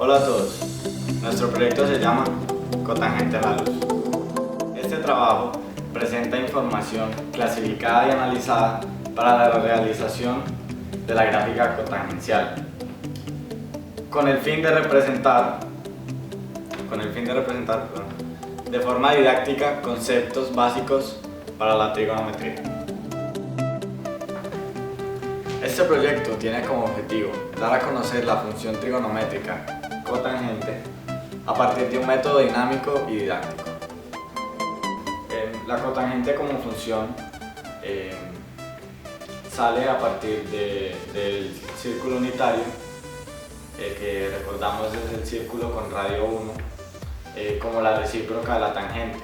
Hola a todos, nuestro proyecto se llama Cotangente a la Luz. Este trabajo presenta información clasificada y analizada para la realización de la gráfica cotangencial, con el fin de representar de forma didáctica conceptos básicos para la trigonometría. Este proyecto tiene como objetivo dar a conocer la función trigonométrica cotangente a partir de un método dinámico y didáctico. La cotangente como función sale a partir del círculo unitario, que recordamos es el círculo con radio 1, como la recíproca de la tangente.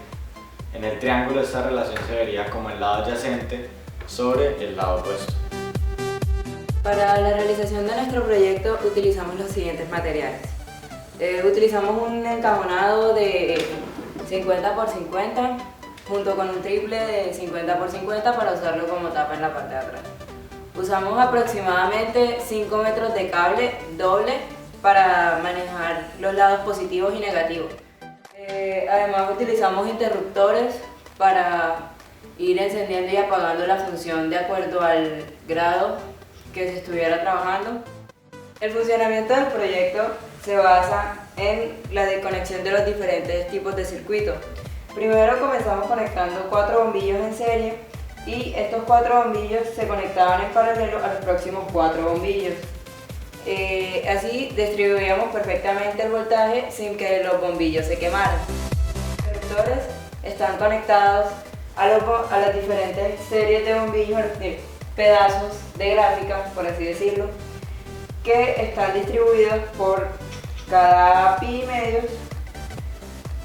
En el triángulo esta relación se vería como el lado adyacente sobre el lado opuesto. Para la realización de nuestro proyecto utilizamos los siguientes materiales. Utilizamos un encajonado de 50 por 50 junto con un triple de 50 por 50 para usarlo como tapa en la parte de atrás. Usamos aproximadamente 5 metros de cable doble para manejar los lados positivos y negativos. Además utilizamos interruptores para ir encendiendo y apagando la función de acuerdo al grado que se estuviera trabajando. El funcionamiento del proyecto se basa en la desconexión de los diferentes tipos de circuitos. Primero comenzamos conectando 4 bombillos en serie y estos 4 bombillos se conectaban en paralelo a los próximos 4 bombillos. Así distribuíamos perfectamente el voltaje sin que los bombillos se quemaran. Los interruptores están conectados a las diferentes series de bombillos, pedazos de gráfica, por así decirlo, que están distribuidos por cada pi y medios,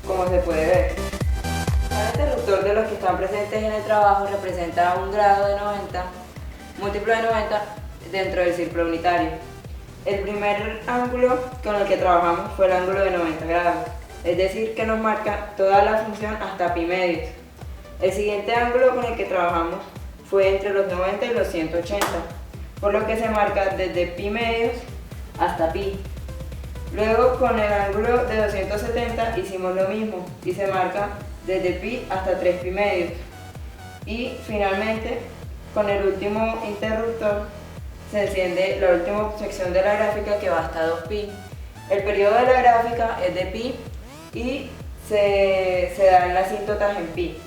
como se puede ver. Cada interruptor de los que están presentes en el trabajo representa un grado de 90, múltiplo de 90 dentro del círculo unitario. El primer ángulo con el que trabajamos fue el ángulo de 90 grados, es decir, que nos marca toda la función hasta pi medios. El siguiente ángulo con el que trabajamos fue entre los 90 y los 180, por lo que se marca desde pi medios hasta pi. Luego con el ángulo de 270 hicimos lo mismo y se marca desde pi hasta 3 pi medios. Y finalmente con el último interruptor se enciende la última sección de la gráfica que va hasta 2 pi. El periodo de la gráfica es de pi y se dan las asíntotas en pi.